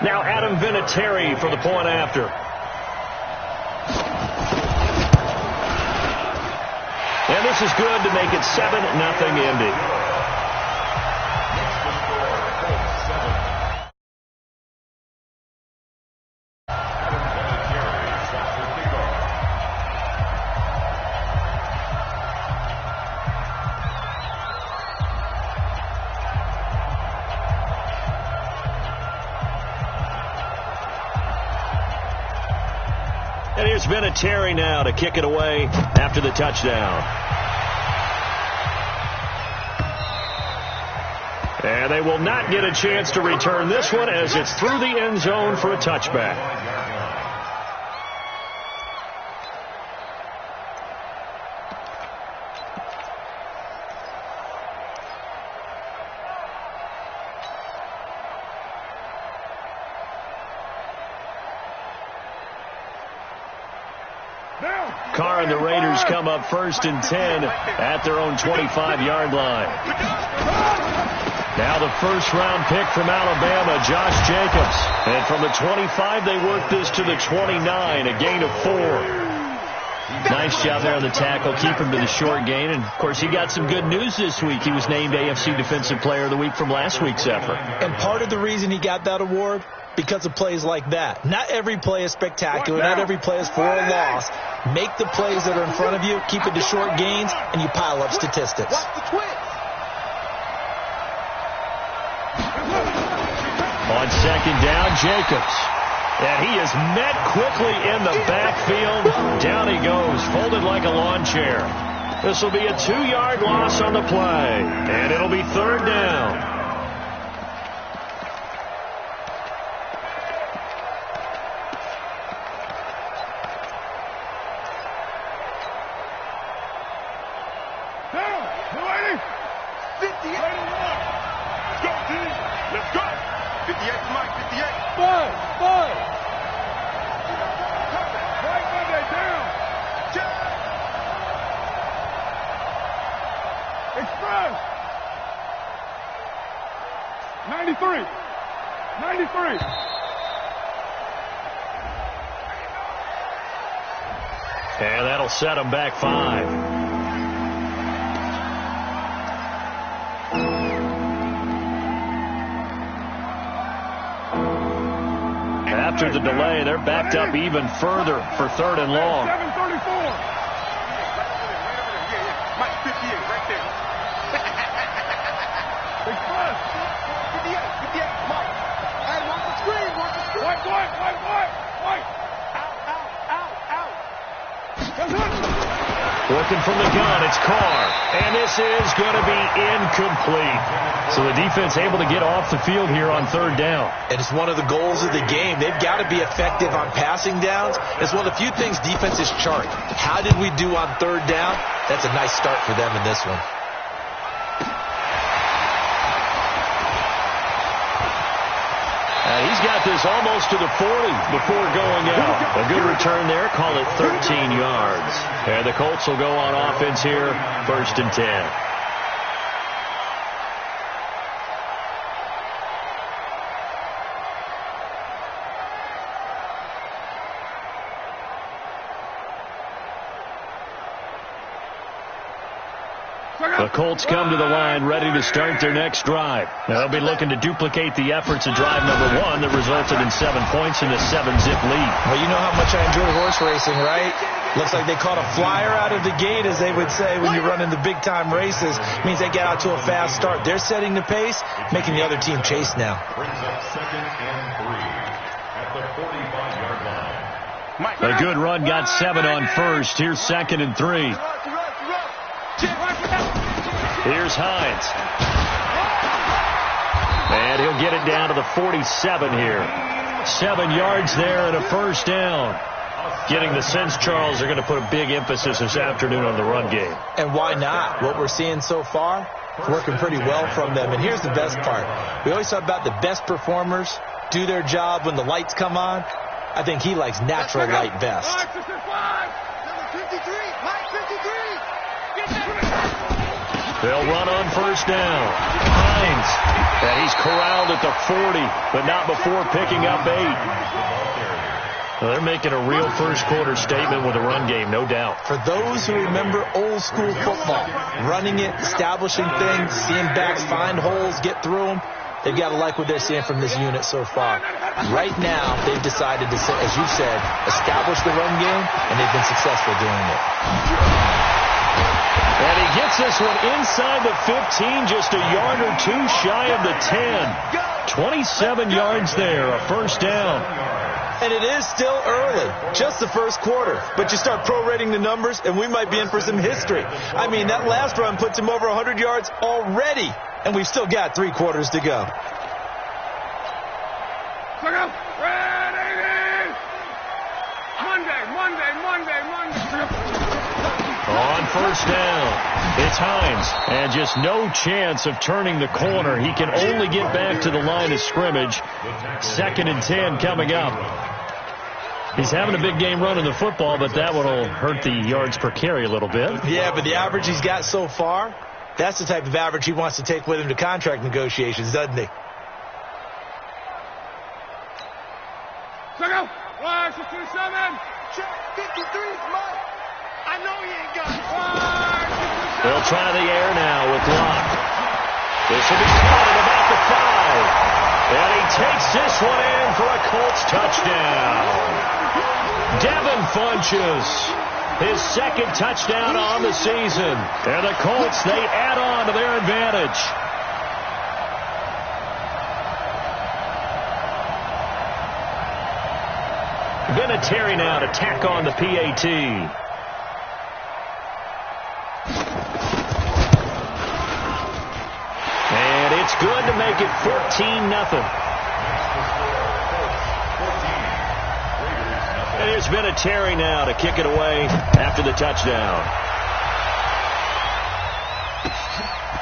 Now Adam Vinatieri for the point after. And this is good to make it 7-0 Indy. And here's Vinatieri now to kick it away after the touchdown. And they will not get a chance to return this one as it's through the end zone for a touchback. Carr and the Raiders come up 1st and 10 at their own 25-yard line. Now the first-round pick from Alabama, Josh Jacobs. And from the 25, they work this to the 29, a gain of 4. Nice job there on the tackle, keep him to the short gain. And, of course, he got some good news this week. He was named AFC Defensive Player of the Week from last week's effort. And part of the reason he got that award, because of plays like that. Not every play is spectacular. Not every play is for a loss. Make the plays that are in front of you, keep it to short gains, and you pile up statistics. On second down, Jacobs. And he is met quickly in the backfield. Down he goes, folded like a lawn chair. This will be a 2-yard loss on the play. And it'll be 3rd down. And that'll set him back 5. After the delay, they're backed up even further for 3rd and long. 7:34. Mike 58 right there. Big plus. 58, Mike. And watch the screen, White. Working from the gun, it's Carr. And this is going to be incomplete. So the defense able to get off the field here on 3rd down. And it's one of the goals of the game. They've got to be effective on passing downs. It's one of the few things defenses chart. How did we do on 3rd down? That's a nice start for them in this one. He's got this almost to the 40 before going out. A good return there. Call it 13 yards. And the Colts will go on offense here, 1st and 10. The Colts come to the line ready to start their next drive. They'll be looking to duplicate the efforts of drive number 1 that resulted in 7 points in a 7-zip lead. Well, you know how much I enjoy horse racing, right? Looks like they caught a flyer out of the gate, as they would say when you run in the big-time races. It means they get out to a fast start. They're setting the pace, making the other team chase now. Brings up 2nd and 3 at the 45-yard line. A good run got 7 on first. Here's 2nd and 3. Here's Hines. And he'll get it down to the 47 here. 7 yards there and a 1st down. Getting the sense, Charles, they're going to put a big emphasis this afternoon on the run game. And why not? What we're seeing so far, working pretty well from them. And here's the best part. We always talk about the best performers do their job when the lights come on. I think he likes natural light best. They'll run on 1st down. Hines. And he's corralled at the 40, but not before picking up 8. Well, they're making a real first-quarter statement with a run game, no doubt. For those who remember old-school football, running it, establishing things, seeing backs find holes, get through them, they've got to like what they're seeing from this unit so far. Right now, they've decided to, as you said, establish the run game, and they've been successful doing it. And he gets this one inside the 15, just a yard or two shy of the 10. 27 yards there, a first down. And it is still early, just the first quarter. But you start prorating the numbers, and we might be in for some history. I mean, that last run puts him over 100 yards already, and we've still got 3 quarters to go. On first down, it's Hines, and just no chance of turning the corner. He can only get back to the line of scrimmage. 2nd and 10 coming up. He's having a big game running the football, but that one will hurt the yards per carry a little bit. Yeah, but the average he's got so far, that's the type of average he wants to take with him to contract negotiations, doesn't he? Check 53's Mike. I know he ain't got it. They'll try the air now with Locke. This will be caught at about the 5. And he takes this one in for a Colts touchdown. Devin Funchess, his 2nd touchdown on the season. And the Colts, they add on to their advantage. Vinatieri now to tack on the PAT. And it's good to make it 14-0. And here's Vinatieri now to kick it away after the touchdown.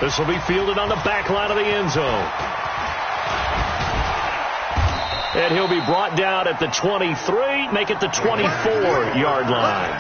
This will be fielded on the back line of the end zone. And he'll be brought down at the 23, make it the 24-yard line.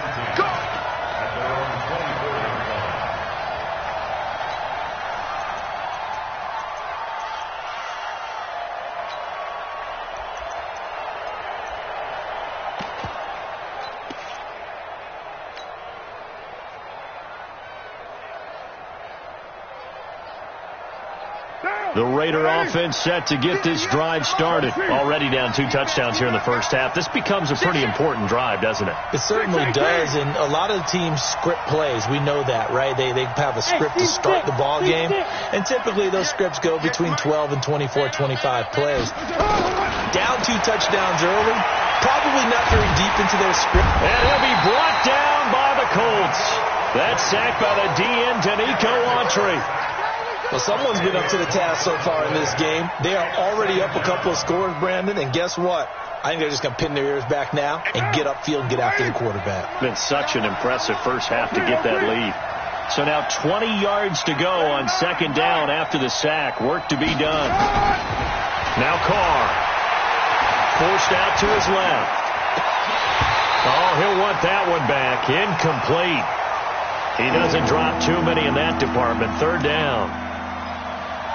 The Raider offense set to get this drive started. Already down 2 touchdowns here in the first half. This becomes a pretty important drive, doesn't it? It certainly does, and a lot of teams script plays. We know that, right? They have a script to start the ball game, and typically those scripts go between 12 and 24, 25 plays. Down 2 touchdowns early, probably not very deep into their script. And he'll be brought down by the Colts. That's sacked by the DN, Danico Autry. Well, someone's been up to the task so far in this game. They are already up a couple of scores, Brandon, and guess what? I think they're just going to pin their ears back now and get upfield and get after the quarterback. Been such an impressive first half to get that lead. So now 20 yards to go on 2nd down after the sack. Work to be done. Now Carr. Forced out to his left. Oh, he'll want that one back. Incomplete. He doesn't drop too many in that department. 3rd down.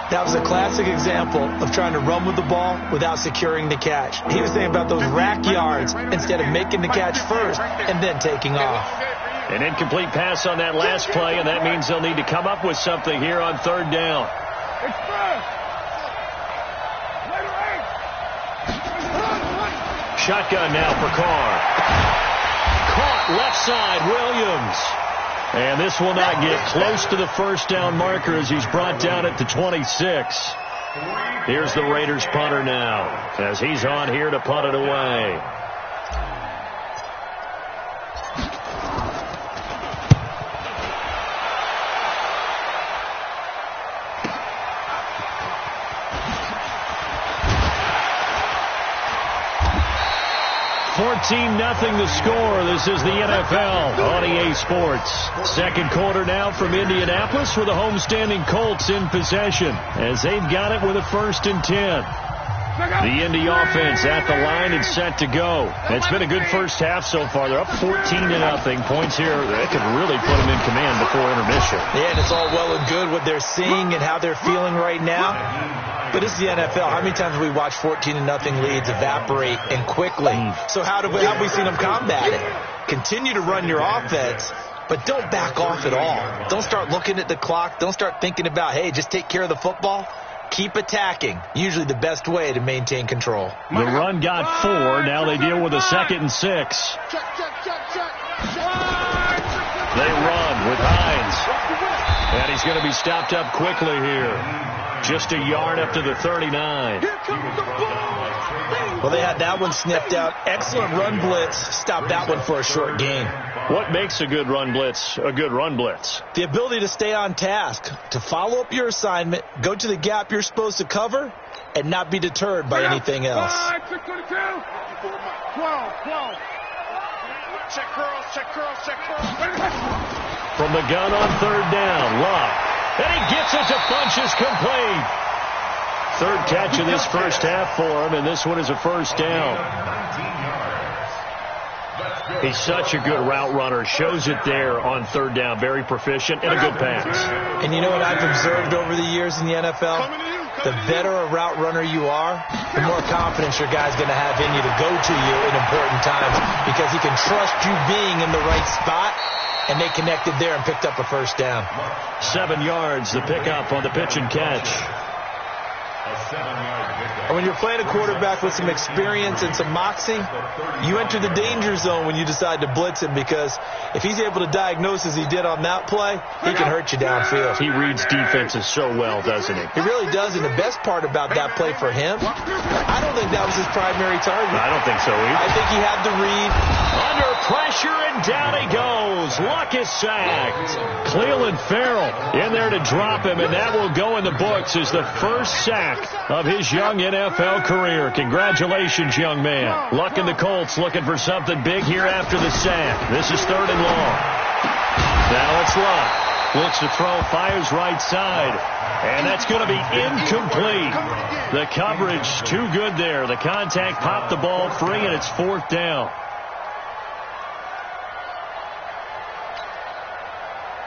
That was a classic example of trying to run with the ball without securing the catch. He was thinking about those rack yards instead of making the catch first and then taking off. An incomplete pass on that last play, and that means they'll need to come up with something here on 3rd down. Shotgun now for Carr. Caught left side, Williams. And this will not get close to the first down marker as he's brought down at the 26. Here's the Raiders punter now as he's on here to punt it away. Nothing the score. This is the NFL on EA Sports. 2nd quarter now from Indianapolis with the homestanding Colts in possession as they've got it with a 1st and 10. The Indy offense at the line and set to go. It's been a good first half so far. They're up 14-0. Points here that could really put them in command before intermission. Yeah, and it's all well and good what they're seeing and how they're feeling right now. But this is the NFL. How many times have we watched 14-0 leads evaporate and quickly? So how have we seen them combat it? Continue to run your offense, but don't back off at all. Don't start looking at the clock. Don't start thinking about, hey, just take care of the football. Keep attacking. Usually the best way to maintain control. The run got 4. Now they deal with a 2nd and 6. They run with Hines. And he's going to be stopped up quickly here. Just a yard up to the 39. Well, they had that one sniffed out. Excellent run blitz. Stopped that one for a short gain. What makes a good run blitz a good run blitz? The ability to stay on task, to follow up your assignment, go to the gap you're supposed to cover, and not be deterred by anything else. 12. Check curls, check curls, check curls. From the gun on 3rd down, Love. And he gets it to Funches complete. 3rd catch of this first half for him, and this one is a first down. He's such a good route runner. Shows it there on 3rd down. Very proficient and a good pass. And you know what I've observed over the years in the NFL? The better a route runner you are, the more confidence your guy's going to have in you to go to you in important times because he can trust you being in the right spot. And they connected there and picked up a first down. 7 yards, the pickup on the pitch and catch. And when you're playing a quarterback with some experience and some moxie, you enter the danger zone when you decide to blitz him because if he's able to diagnose as he did on that play, he can hurt you downfield. He reads defenses so well, doesn't he? He really does, and the best part about that play for him, I don't think that was his primary target. I don't think so either. I think he had the read. Under pressure, and down he goes. Luck is sacked. Cleveland Farrell in there to drop him, and that will go in the books as the first sack of his young NFL career. Congratulations, young man. Luck and the Colts looking for something big here after the sack. This is 3rd and long. Now it's Luck. Looks to throw, fires right side. And that's going to be incomplete. The coverage too good there. The contact popped the ball free, and it's 4th down.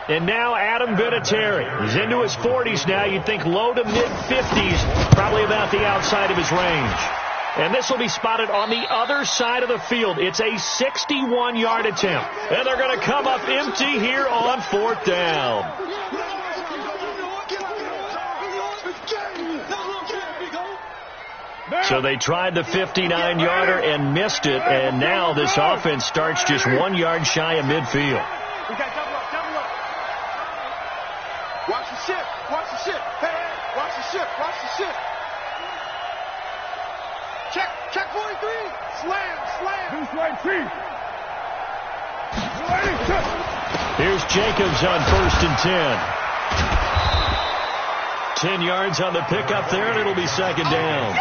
And now Adam Vinatieri. He's into his 40s now. You'd think low to mid-50s, probably about the outside of his range. And this will be spotted on the other side of the field. It's a 61-yard attempt. And they're going to come up empty here on 4th down. So they tried the 59-yarder and missed it. And now this offense starts just 1 yard shy of midfield. Watch the ship. Watch the ship. Hey, watch the ship. Watch the ship. Check 43. Slam. Who's right feet? Here's Jacobs on 1st and 10. 10 yards on the pickup there, and it'll be 2nd down.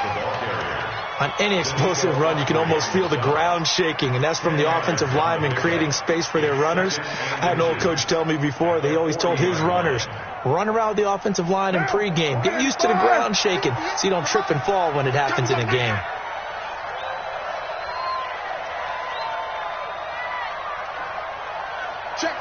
On any explosive run, you can almost feel the ground shaking, and that's from the offensive linemen creating space for their runners. I had an old coach tell me before, they always told his runners, run around the offensive line in pregame. Get used to the ground shaking so you don't trip and fall when it happens in a game. Check.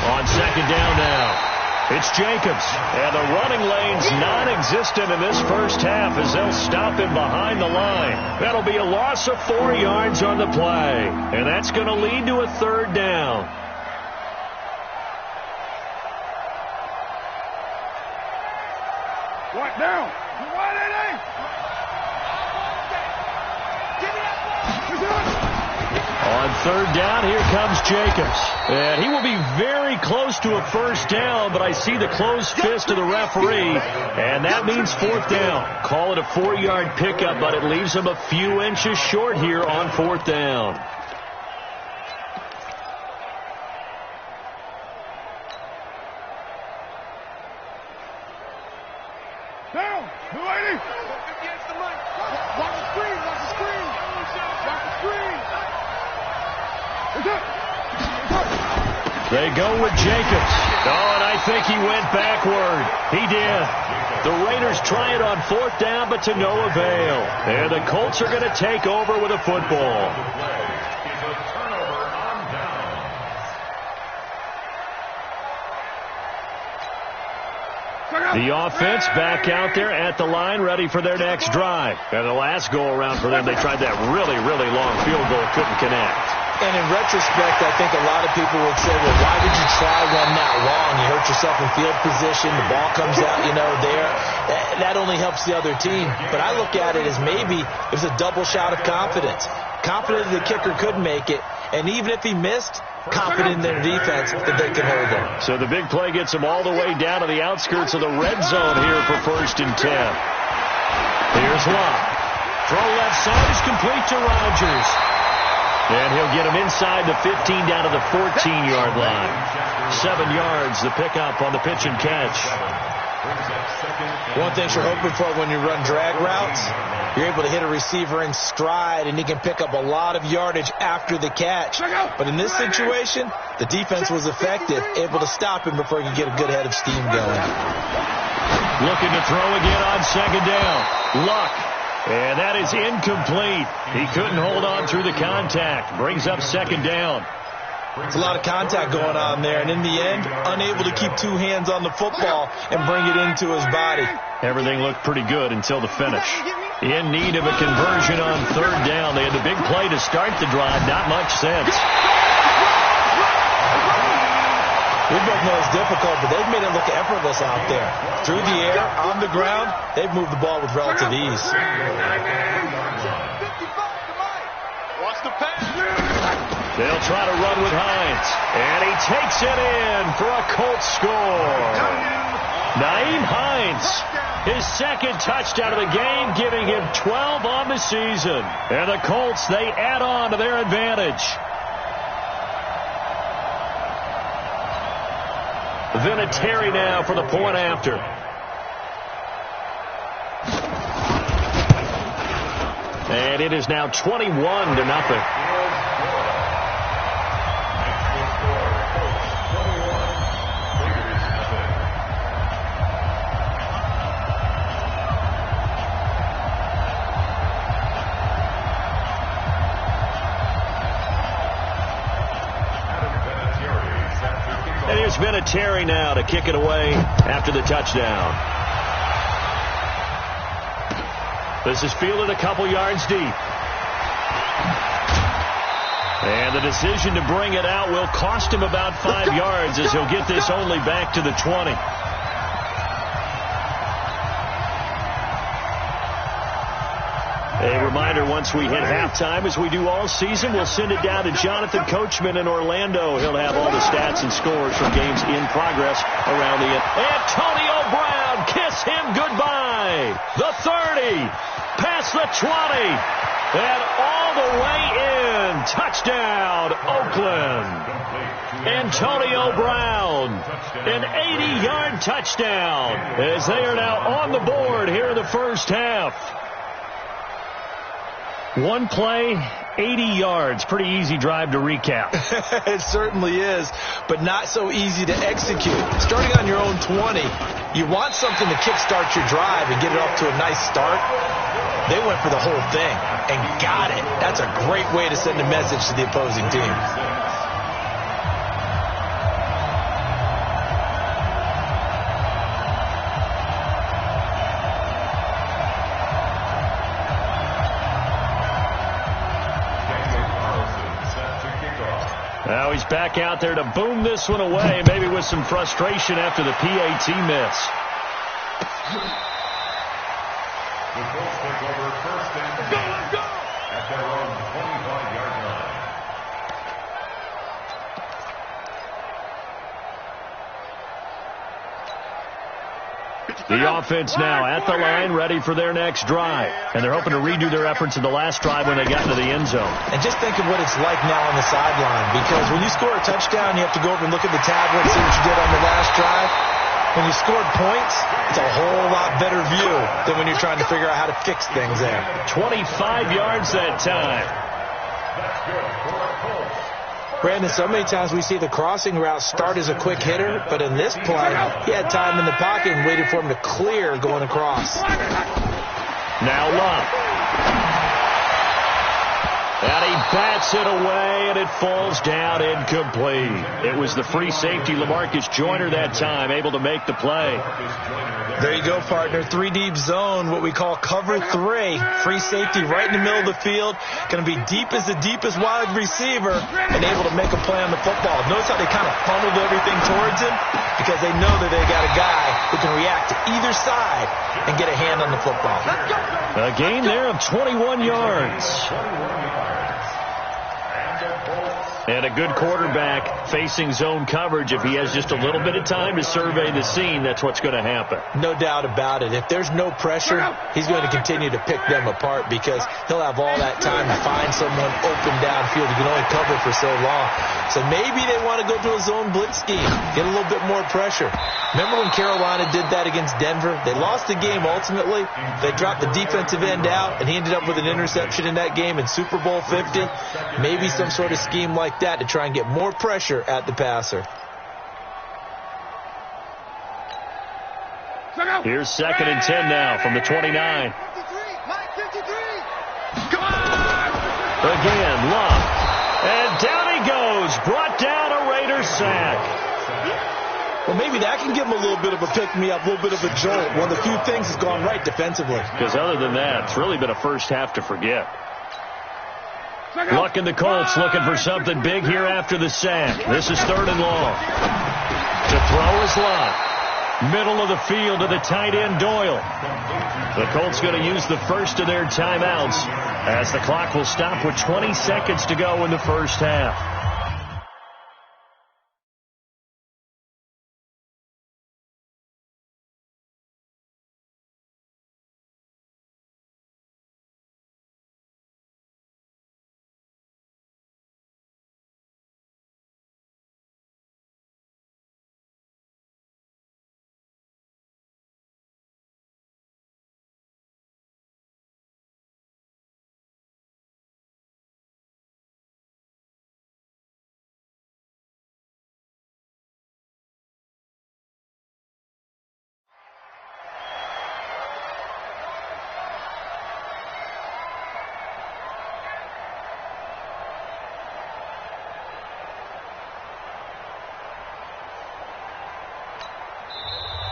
On 2nd down now. It's Jacobs, and the running lane's non-existent in this first half as they'll stop him behind the line. That'll be a loss of 4 yards on the play, and that's going to lead to a 3rd down. What now? On 3rd down, here comes Jacobs. And he will be very close to a first down, but I see the closed fist of the referee, and that means 4th down. Call it a 4-yard pickup, but it leaves him a few inches short here on 4th down. Down. 280. Watch the screen. They go with Jacobs. Oh, and I think he went backward. He did. The Raiders try it on 4th down, but to no avail. And the Colts are going to take over with a football. The offense back out there at the line, ready for their next drive. And the last go-around for them, they tried that really, really long field goal, couldn't connect. And in retrospect, I think a lot of people would say, well, why did you try one that long? You hurt yourself in field position. The ball comes out, there. That only helps the other team. But I look at it as maybe it was a double shot of confidence. Confident the kicker could make it. And even if he missed, confident in their defense that they can hold him. So the big play gets him all the way down to the outskirts of the red zone here for 1st and 10. Here's Locke. Throw left side is complete to Rodgers. And he'll get him inside the 15 down to the 14-yard line. 7 yards, the pickup on the pitch and catch. One thing you're hoping for when you run drag routes, you're able to hit a receiver in stride, and he can pick up a lot of yardage after the catch. But in this situation, the defense was effective, able to stop him before he could get a good head of steam going. Looking to throw again on 2nd down. Luck. And that is incomplete. He couldn't hold on through the contact. Brings up 2nd down. It's a lot of contact going on there, and in the end, unable to keep 2 hands on the football and bring it into his body. Everything looked pretty good until the finish. In need of a conversion on 3rd down. They had the big play to start the drive. Not much sense. We both know it's difficult, but they've made it look effortless out there. Through the air, on the ground, they've moved the ball with relative ease. They'll try to run with Hines. And he takes it in for a Colts score. Nyheim Hines, his 2nd touchdown of the game, giving him 12 on the season. And the Colts, they add on to their advantage. Vinatieri now for the point after. And it is now 21-0. And here's Vinatieri now to kick it away after the touchdown. This is fielded a couple yards deep. And the decision to bring it out will cost him about 5 yards as he'll get this only back to the 20. A reminder, once we hit halftime, as we do all season, we'll send it down to Jonathan Coachman in Orlando. He'll have all the stats and scores from games in progress around the end. Antonio Brown, kiss him goodbye. The 30, past the 20, and all the way in. Touchdown, Oakland. Antonio Brown, an 80-yard touchdown, as they are now on the board here in the first half. One play, 80 yards. Pretty easy drive to recap. It certainly is, but not so easy to execute. Starting on your own 20, you want something to kickstart your drive and get it off to a nice start. They went for the whole thing and got it. That's a great way to send a message to the opposing team. Now he's back out there to boom this one away, maybe with some frustration after the PAT miss. The Colts take over 1st and 10 at their own 25-yard line. The offense now at the line, ready for their next drive. And they're hoping to redo their efforts in the last drive when they got into the end zone. And just think of what it's like now on the sideline, because when you score a touchdown, you have to go over and look at the tablet, see what you did on the last drive. When you scored points, it's a whole lot better view than when you're trying to figure out how to fix things there. 25 yards that time. That's good for a Colts 1st Brandon, so many times we see the crossing route start as a quick hitter, but in this play, he had time in the pocket and waited for him to clear going across. Now Love. And he bats it away, and it falls down incomplete. It was the free safety, LaMarcus Joyner, that time, able to make the play. There you go, partner. 3-deep zone, what we call cover 3. Free safety right in the middle of the field. Going to be deep as the deepest wide receiver and able to make a play on the football. Notice how they kind of funneled everything towards him because they know that they got a guy who can react to either side and get a hand on the football. A gain there of 21 yards. And a good quarterback facing zone coverage. If he has just a little bit of time to survey the scene, that's what's going to happen. No doubt about it. If there's no pressure, he's going to continue to pick them apart because he'll have all that time to find someone open downfield. He can only cover for so long. So maybe they want to go to a zone blitz scheme, get a little bit more pressure. Remember when Carolina did that against Denver? They lost the game ultimately. They dropped the defensive end out, and he ended up with an interception in that game in Super Bowl 50. Maybe some sort of scheme like that to try and get more pressure at the passer. Here's 2nd and 10 now from the 29. Again, Love. And down he goes. Brought down a Raiders sack. Well, maybe that can give him a little bit of a pick-me-up, a little bit of a jolt. One of the few things that's gone right defensively. Because other than that, it's really been a first half to forget. Luck in the Colts looking for something big here after the sack. This is 3rd and long. To throw is Love. Middle of the field to the tight end, Doyle. The Colts going to use the first of their timeouts as the clock will stop with 20 seconds to go in the first half.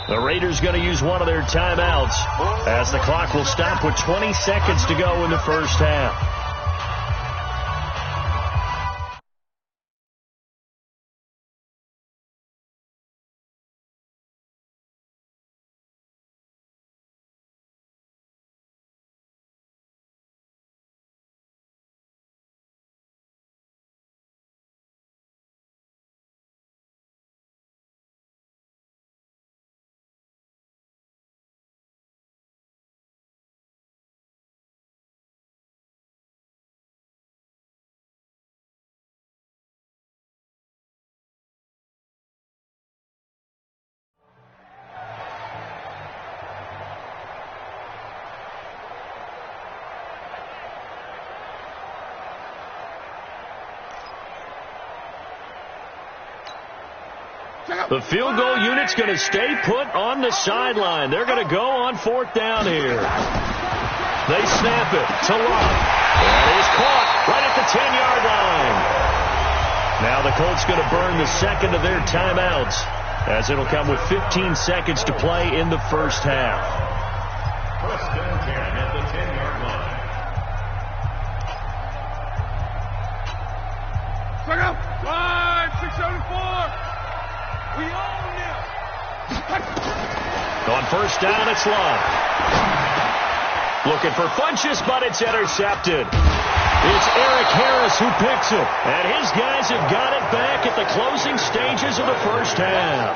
The Raiders going to use one of their timeouts as the clock will stop with 20 seconds to go in the first half. The field goal unit's going to stay put on the sideline. They're going to go on 4th down here. They snap it to Love. And it is caught right at the 10-yard line. Now the Colts going to burn the second of their timeouts as it'll come with 15 seconds to play in the first half. 1st and 10 at the 10-yard line. Check out. 5-6-7-4. We own him. On 1st down, it's Love. Looking for Funchess, but it's intercepted. It's Eric Harris who picks it. And his guys have got it back at the closing stages of the first half.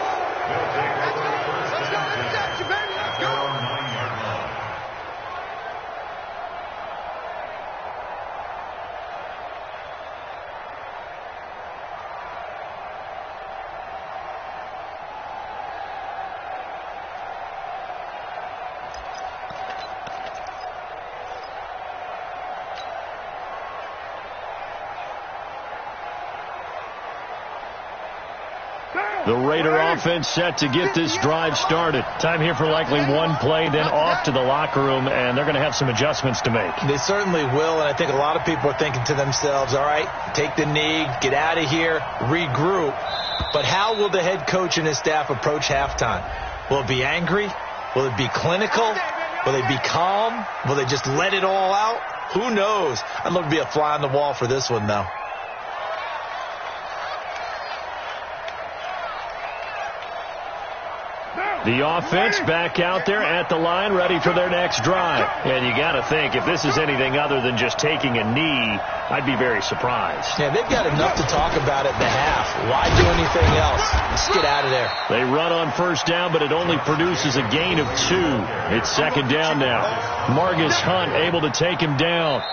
The Raider offense set to get this drive started. Time here for likely one play, then off to the locker room, and they're going to have some adjustments to make. They certainly will, and I think a lot of people are thinking to themselves, all right, take the knee, get out of here, regroup. But how will the head coach and his staff approach halftime? Will it be angry? Will it be clinical? Will they be calm? Will they just let it all out? Who knows? I'd love to be a fly on the wall for this one, though. The offense back out there at the line, ready for their next drive. And you got to think, if this is anything other than just taking a knee, I'd be very surprised. Yeah, they've got enough to talk about at the half. Why do anything else? Let's get out of there. They run on first down, but it only produces a gain of 2. It's second down now. Margus Hunt able to take him down.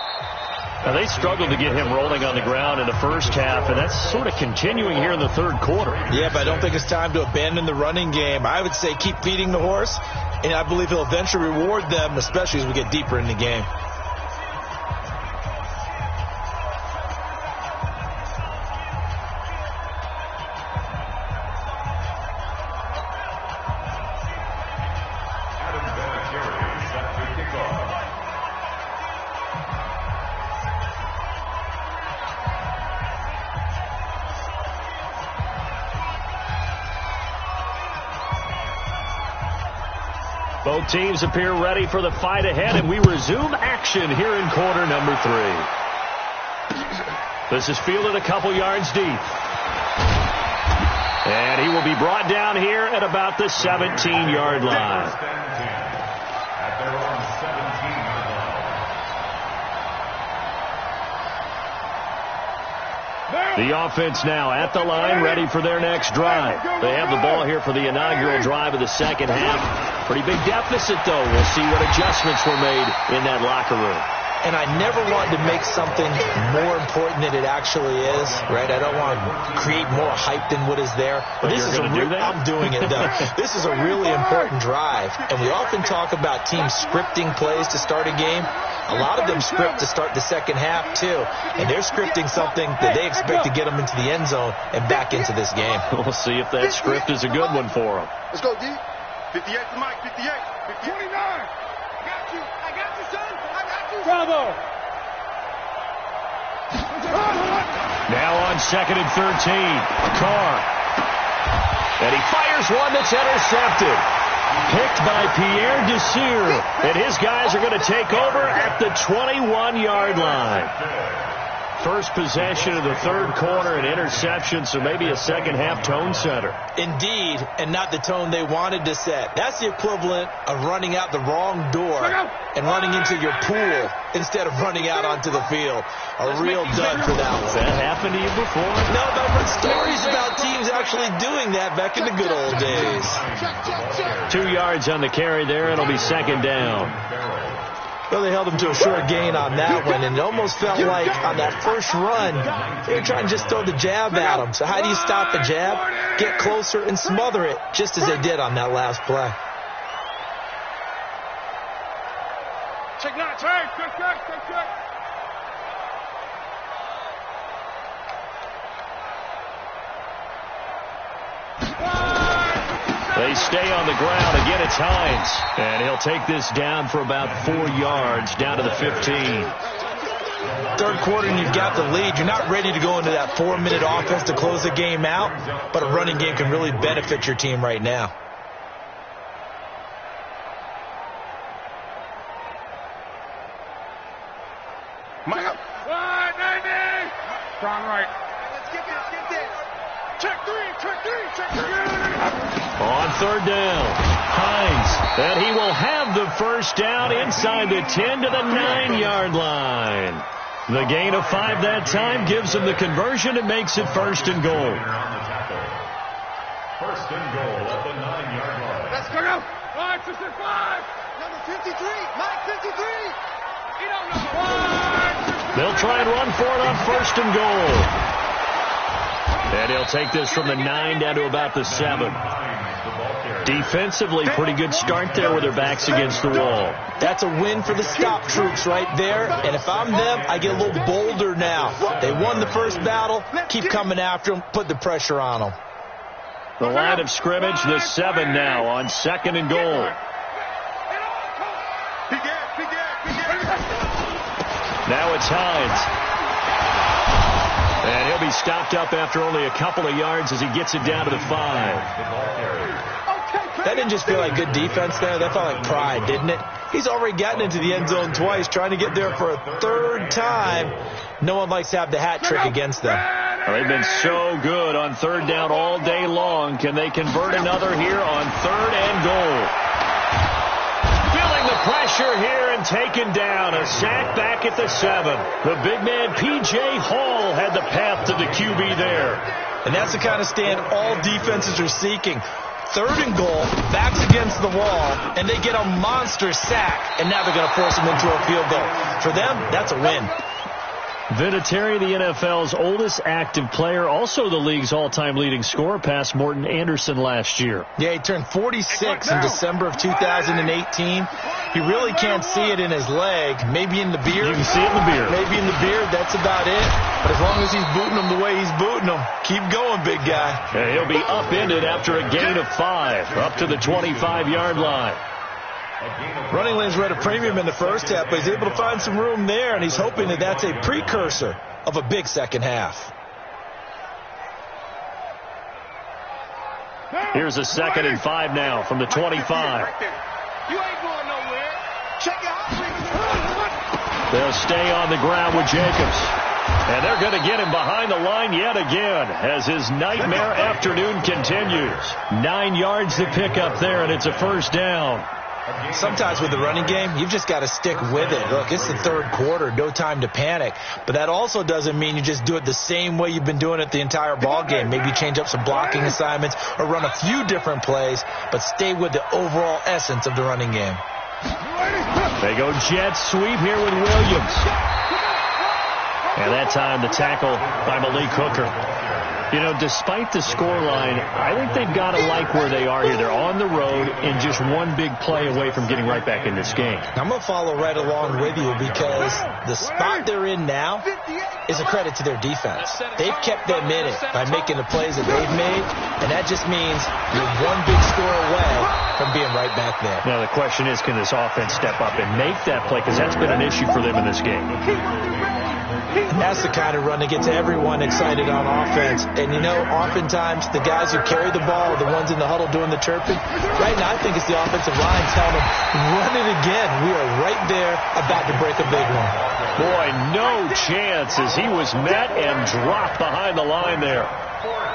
Now, they struggled to get him rolling on the ground in the first half, and that's sort of continuing here in the third quarter. Yeah, but I don't think it's time to abandon the running game. I would say keep feeding the horse, and I believe he'll eventually reward them, especially as we get deeper in the game. Both teams appear ready for the fight ahead, and we resume action here in quarter number 3. This is fielded a couple yards deep. And he will be brought down here at about the 17-yard line. At their own 17-yard line. The offense now at the line, ready for their next drive. They have the ball here for the inaugural drive of the second half. Pretty big deficit, though. We'll see what adjustments were made in that locker room. And I never want to make something more important than it actually is, right? I don't want to create more hype than what is there. But this is I'm doing it, though. This is a really important drive. And we often talk about teams scripting plays to start a game. A lot of them script to start the second half, too. And they're scripting something that they expect to get them into the end zone and back into this game. We'll see if that script is a good one for them. Let's go, D. 58 to Mike, 58. 29. I got you, son. I got you. Bravo. Now on second and 13. Carr. And he fires one that's intercepted. Picked by Pierre Desir. And his guys are going to take over at the 21-yard line. First possession of the third quarter, an interception, so maybe a second-half tone setter. Indeed, and not the tone they wanted to set. That's the equivalent of running out the wrong door and running into your pool instead of running out onto the field. A real dud for that one. Has that happened to you before? No, but I've heard stories about teams actually doing that back in the good old days. 2 yards on the carry there. It'll be second down. Well, they held him to a short gain on that one, and it almost felt like on that first run, they were trying to just throw the jab at him. So how do you stop a jab? Get closer and smother it, just as they did on that last play. Check 9, check. They stay on the ground. Again, it's Hines. And he'll take this down for about 4 yards, down to the 15. Third quarter and you've got the lead. You're not ready to go into that 4-minute offense to close the game out, but a running game can really benefit your team right now. Mike up. Wide, baby. Strong right. Let's get this. Check three. On third down, Hines. And he will have the first down inside the 10 to the 9-yard line. The gain of 5 that time gives him the conversion and makes it first and goal. First and goal at the 9-yard line. Let's go. 5, 6, 5. Number 53. Mike 53. He don't know. 5, 6, They'll try and run for it on first and goal. And he'll take this from the 9 down to about the 7. Defensively, pretty good start there with their backs against the wall. That's a win for the stop troops right there. And if I'm them, I get a little bolder now. They won the first battle. Keep coming after them. Put the pressure on them. The line of scrimmage, the 7 now on 2nd and goal. Now it's Hines. And he'll be stopped up after only a couple of yards as he gets it down to the 5. That didn't just feel like good defense there. That felt like pride, didn't it? He's already gotten into the end zone twice, trying to get there for a 3rd time. No one likes to have the hat trick against them. Well, they've been so good on 3rd down all day long. Can they convert another here on 3rd and goal? Feeling the pressure here and taken down. A sack back at the 7. The big man, P.J. Hall, had the path to the QB there. And that's the kind of stand all defenses are seeking. 3rd and goal, backs against the wall, and they get a monster sack, and now they're going to force them into a field goal. For them, that's a win. Vinatieri, the NFL's oldest active player, also the league's all-time leading scorer, past Morton Anderson last year. Yeah, he turned 46 in December of 2018. He really can't see it in his leg, maybe in the beard. You can see it in the beard. Maybe in the beard, that's about it. But as long as he's booting them the way he's booting them, keep going, big guy. And he'll be upended after a gain of 5, up to the 25-yard line. Running lanes were at a premium in the first half, but he's able to find some room there, and he's hoping that that's a precursor of a big second half. Here's a 2nd and 5 now from the 25. You ain't going nowhere. Check it out. They'll stay on the ground with Jacobs. And they're going to get him behind the line yet again as his nightmare afternoon continues. 9 yards to pick up there, and it's a 1st down. Sometimes with the running game, you've just got to stick with it. Look, it's the 3rd quarter, no time to panic. But that also doesn't mean you just do it the same way you've been doing it the entire ball game. Maybe change up some blocking assignments or run a few different plays, but stay with the overall essence of the running game. They go jet sweep here with Williams. And that time the tackle by Malik Hooker. You know, despite the scoreline, I think they've got to like where they are here. They're on the road and just one big play away from getting right back in this game. I'm going to follow right along with you because the spot they're in now is a credit to their defense. They've kept them in it by making the plays that they've made, and that just means you're one big score away from being right back there. Now, the question is, can this offense step up and make that play? Because that's been an issue for them in this game. And that's the kind of run that gets everyone excited on offense. And, you know, oftentimes the guys who carry the ball are the ones in the huddle doing the chirping. Right now, I think it's the offensive line telling them, run it again. We are right there about to break a big one. Boy, no chance as he was met and dropped behind the line there.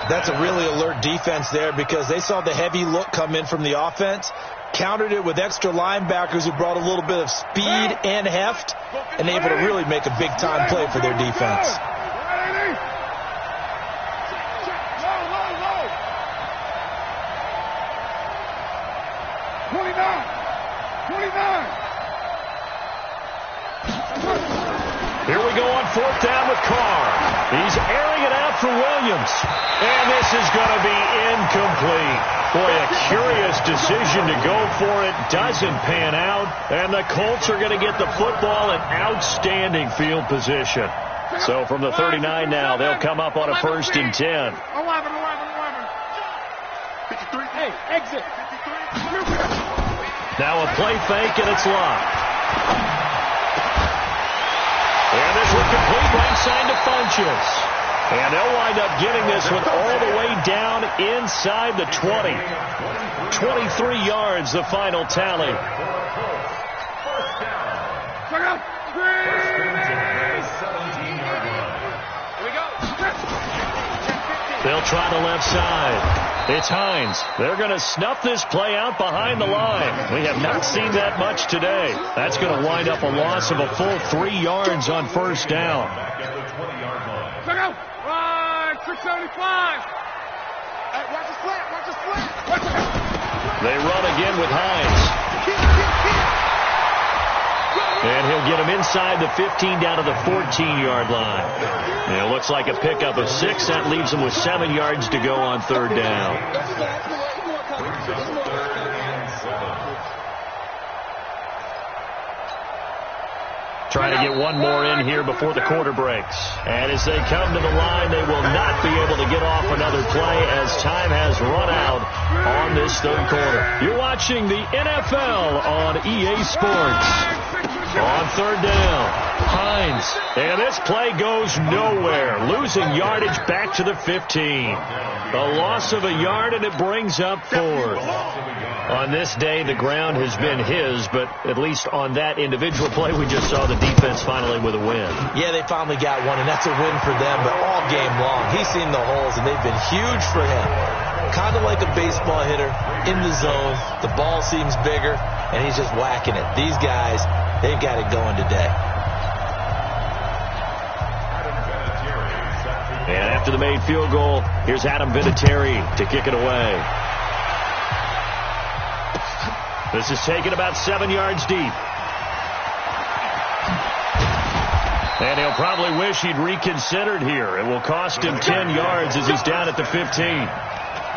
That's a really alert defense there because they saw the heavy look come in from the offense, countered it with extra linebackers who brought a little bit of speed and heft, and able to really make a big-time play for their defense. Here we go on 4th down with Carr. He's airing it out for Williams. And this is going to be incomplete. Boy, a curious decision to go for it. Doesn't pan out. And the Colts are going to get the football in outstanding field position. So from the 39 now, they'll come up on a 1st and 10. 11. 53. Hey, exit. Now a play fake, and it's locked. And this one complete right side to Funchess. And they'll wind up getting this one all the way down inside the 20. 23 yards, the final tally. They'll try the left side. It's Hines. They're going to snuff this play out behind the line. We have not seen that much today. That's going to wind up a loss of a full 3 yards on 1st down. Check out. 675. Hey, watch the flat. Watch the flat. They run again with Hines. And he'll get him inside the 15 down to the 14-yard line. And it looks like a pickup of 6. That leaves him with 7 yards to go on 3rd down. Trying to get one more in here before the quarter breaks. And as they come to the line, they will not be able to get off another play as time has run out on this third quarter. You're watching the NFL on EA Sports. On third down, Hines. And this play goes nowhere. Losing yardage back to the 15. A loss of a yard, and it brings up fourth. On this day, the ground has been his, but at least on that individual play, we just saw the defense finally with a win. Yeah, they finally got one, and that's a win for them, but all game long, he's seen the holes, and they've been huge for him. Kind of like a baseball hitter in the zone. The ball seems bigger, and he's just whacking it. These guys, they've got it going today. And after the made field goal, here's Adam Vinatieri to kick it away. This is taken about 7 yards deep. And he'll probably wish he'd reconsidered here. It will cost him 10 yards as he's down at the 15.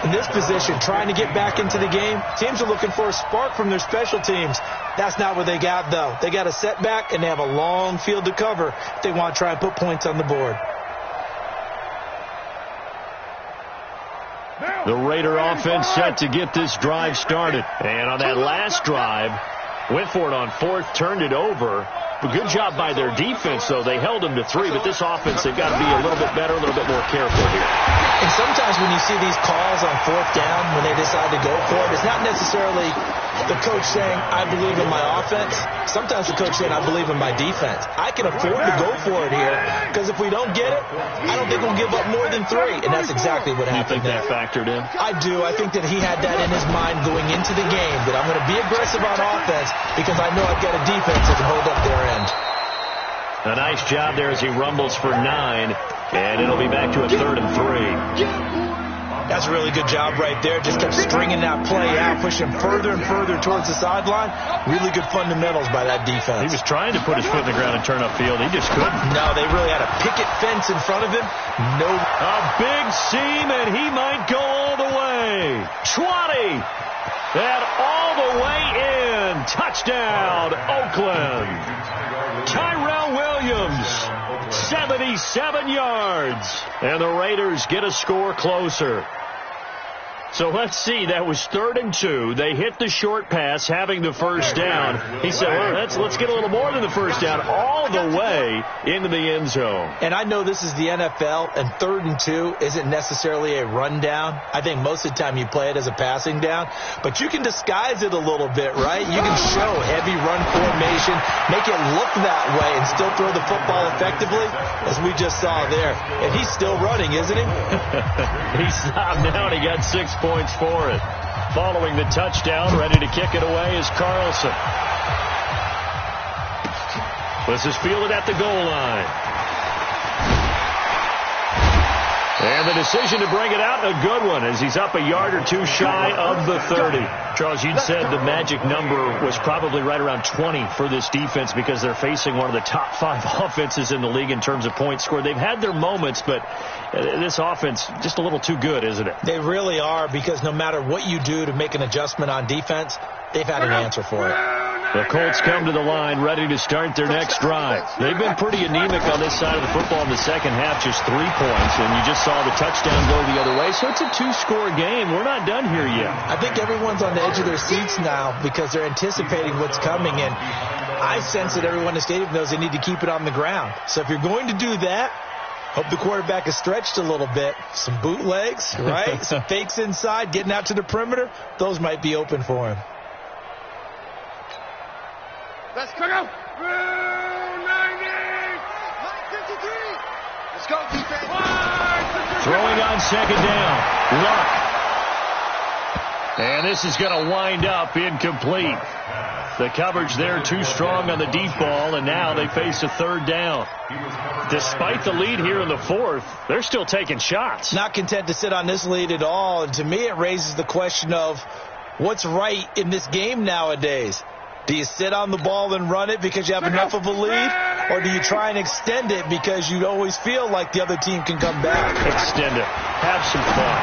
In this position, trying to get back into the game, teams are looking for a spark from their special teams. That's not what they got, though. They got a setback, and they have a long field to cover if they want to try and put points on the board. The Raider offense set to get this drive started. And on that last drive, went for it on fourth, turned it over. But good job by their defense, though. They held them to 3, but this offense, they've got to be a little bit better, a little bit more careful here. And sometimes when you see these calls on fourth down, when they decide to go for it, it's not necessarily the coach saying, I believe in my offense. Sometimes the coach saying, I believe in my defense. I can afford to go for it here, because if we don't get it, I don't think we'll give up more than 3. And that's exactly what happened. You think that factored in? I do. I think that he had that in his mind going into the game, that I'm going to be aggressive on offense because I know I've got a defense that can hold up their end. A nice job there as he rumbles for 9, and it'll be back to a 3rd and 3. That's a really good job right there. Just kept stringing that play out, pushing further and further towards the sideline. Really good fundamentals by that defense. He was trying to put his foot in the ground and turn upfield. He just couldn't. No, they really had a picket fence in front of him. No. A big seam, and he might go all the way. 20. And all the way in. Touchdown, Oakland. Tyrell Williams, 77 yards. And the Raiders get a score closer. So let's see, that was 3rd and 2. They hit the short pass, having the first down. He said, well, let's get a little more than the first down, all the way into the end zone. And I know this is the NFL, and 3rd and 2 isn't necessarily a run down. I think most of the time you play it as a passing down. But you can disguise it a little bit, right? You can show heavy run formation, make it look that way, and still throw the football effectively, as we just saw there. And he's still running, isn't he? He stopped now, and he got 6 points for it. Following the touchdown, ready to kick it away is Carlson. This is fielded at the goal line. And the decision to bring it out, a good one, as he's up a yard or 2 shy of the 30. Charles, you'd said the magic number was probably right around 20 for this defense because they're facing one of the top 5 offenses in the league in terms of points scored. They've had their moments, but this offense just a little too good, isn't it? They really are, because no matter what you do to make an adjustment on defense, they've had an answer for it. The Colts come to the line ready to start their next drive. They've been pretty anemic on this side of the football in the second half, just 3 points, and you just saw the touchdown go the other way. So it's a 2-score game. We're not done here yet. I think everyone's on the edge of their seats now because they're anticipating what's coming, and I sense that everyone in the stadium knows they need to keep it on the ground. So if you're going to do that, hope the quarterback is stretched a little bit. Some bootlegs, right? Some fakes inside, getting out to the perimeter. Those might be open for him. Let's go. 90. 53. Let's go, defense. Throwing on second down. Luck. And this is going to wind up incomplete. The coverage there too strong on the deep ball, and now they face a 3rd down. Despite the lead here in the 4th, they're still taking shots. Not content to sit on this lead at all, and to me it raises the question of what's right in this game nowadays. Do you sit on the ball and run it because you have enough of a lead? Or do you try and extend it because you always feel like the other team can come back? Extend it. Have some fun.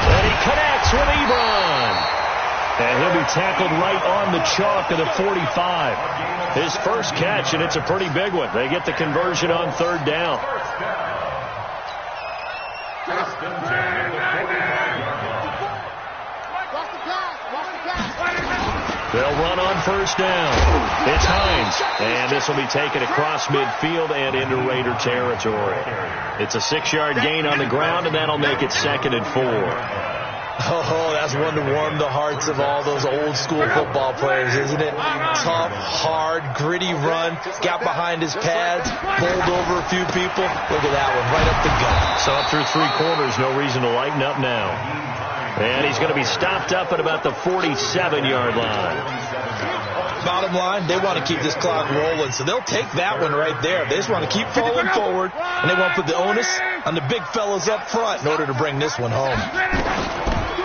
And he connects with Ebron. And he'll be tackled right on the chalk of the 45. His first catch, and it's a pretty big one. They get the conversion on third down. They'll run on first down. It's Hines, and this will be taken across midfield and into Raider territory. It's a 6-yard gain on the ground, and that'll make it 2nd and 4. Oh, that's one to warm the hearts of all those old-school football players, isn't it? Tough, hard, gritty run, got behind his pads, bowled over a few people. Look at that one, right up the gut. So up through 3 quarters, no reason to lighten up now. And he's going to be stopped up at about the 47-yard line. Bottom line, they want to keep this clock rolling, so they'll take that one right there. They just want to keep falling forward, and they want to put the onus on the big fellas up front in order to bring this one home.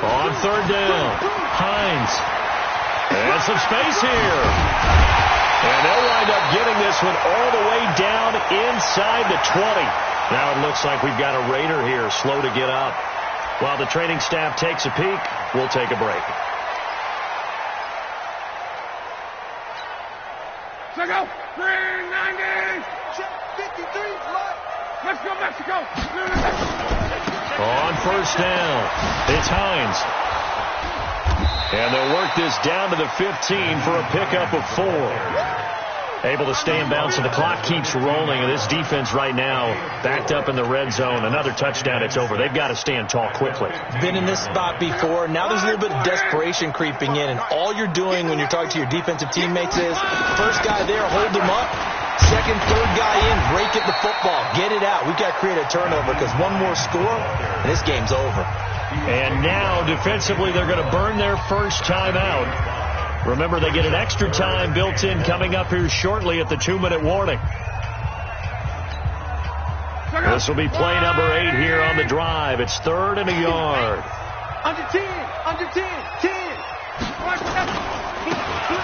On third down, Hines. And some space here. And they'll wind up getting this one all the way down inside the 20. Now it looks like we've got a Raider here, slow to get up. While the training staff takes a peek, we'll take a break. Let's go. 390. 53. Let's go, Mexico. On first down, it's Hines. And they'll work this down to the 15 for a pickup of 4. Able to stay in bounds, so the clock keeps rolling. And this defense right now backed up in the red zone. Another touchdown, it's over. They've got to stand tall quickly. Been in this spot before. Now there's a little bit of desperation creeping in. And all you're doing when you're talking to your defensive teammates is, first guy there, hold him up. Second, third guy in, break at the football. Get it out. We've got to create a turnover because one more score, and this game's over. And now, defensively, they're going to burn their first time out. Remember, they get an extra time built in coming up here shortly at the 2-minute warning. This will be play number 8 here on the drive. It's 3rd and a yard. Under 10, 10.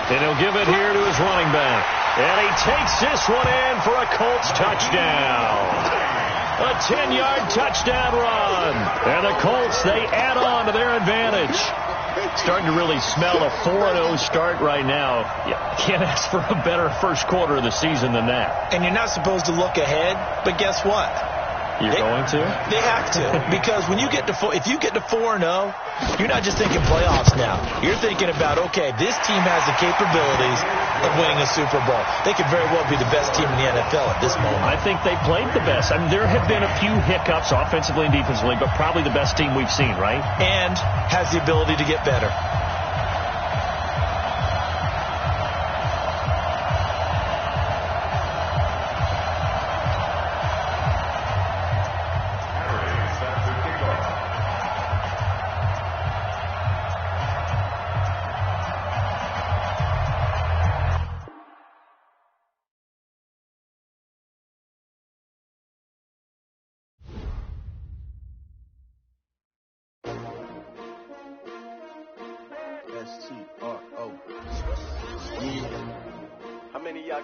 And he'll give it here to his running back. And he takes this one in for a Colts touchdown. A 10-yard touchdown run. And the Colts, they add on to their advantage. Starting to really smell a 4-0 start right now. You can't ask for a better first quarter of the season than that. And you're not supposed to look ahead, but guess what? You're going to? They have to. Because when you get to if you get to 4-0, you're not just thinking playoffs now. You're thinking about, okay, this team has the capabilities of winning a Super Bowl. They could very well be the best team in the NFL at this moment. I think they played the best. I mean, there have been a few hiccups offensively and defensively, but probably the best team we've seen, right? And has the ability to get better.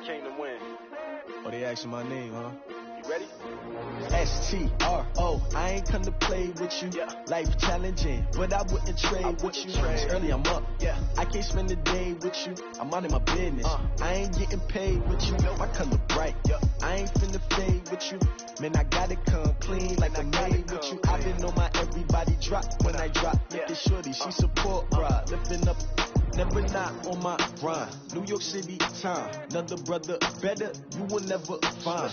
Came to win. Oh, they asking my name, huh? You ready? S-T-R-O. I ain't come to play with you. Yeah. Life challenging, but I wouldn't trade with you. Early I'm up. Yeah. I can't spend the day with you. I'm minding my business. I ain't getting paid with you. My color bright. Yeah. I ain't finna fade with you. Man, I gotta come clean like I'm made with you. I've been on my everybody drop when I drop. Look at shorty, she support ride. Lifting up. Never not on my grind. New York City time. Another brother better, you will never find.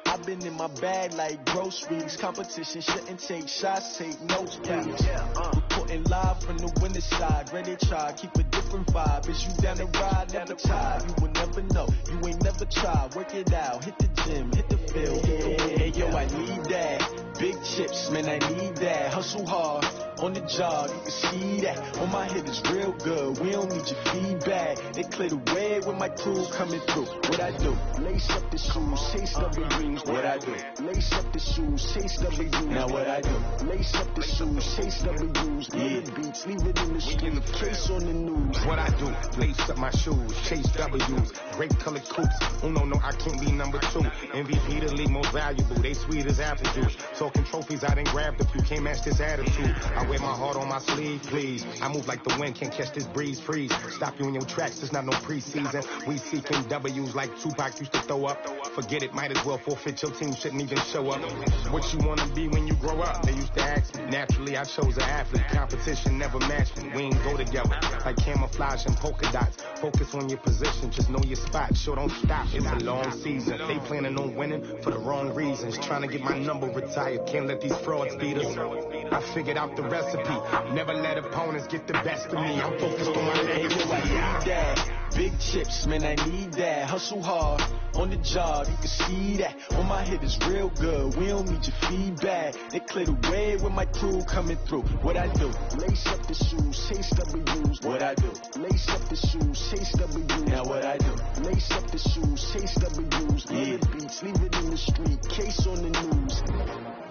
I've been in my bag like groceries. Competition shouldn't take shots, take notes, please. Reporting live from the winter side. Ready to try, keep a different vibe. Is you down the ride, never tired. You will never know, you ain't never tried. Work it out, hit the gym, hit the field. Hey yo, I need that. Big chips, man, I need that. Hustle hard. On the job, you can see that. On my head is real good. We don't need your feedback. They clear the way when my crew coming through. What I do? Lace up the shoes, chase double dreams. What I do? Lace up the shoes, chase double dreams. Now what I do? Lace up the shoes, chase double dreams. Yeah. Beats, leave it in the street. Case on the news. What I do? Lace up my shoes, chase W's. Grape colored coops. Oh no, I can't be number 2. MVP the league most valuable. They sweet as apple juice. Talking trophies, I didn't grab the few. Can't match this attitude. I wear my heart on my sleeve, please. I move like the wind, can't catch this breeze, freeze. Stop you in your tracks, it's not no preseason. We seeking W's like Tupac used to throw up. Forget it, might as well forfeit, your team shouldn't even show up. What you wanna be when you grow up? They used to ask me. Naturally, I chose an athlete. Competition never matched me. We ain't go together like camouflage and polka dots. Focus on your position, just know your spot. Sure, don't stop, it's a long season. They planning on winning for the wrong reasons. Trying to get my number retired, can't let these frauds beat us. I figured out the recipe. Never let opponents get the best of me. I'm focused on my legacy. Big chips, man, I need that. Hustle hard on the job, you can see that. On my head is real good, we don't need your feedback. They clear the way with my crew coming through. What I do? Lace up the shoes, chase W's. What I do? Lace up the shoes, chase W's. Now what I do? Lace up the shoes, chase W's. Yeah. Beats, leave it in the street, case on the news.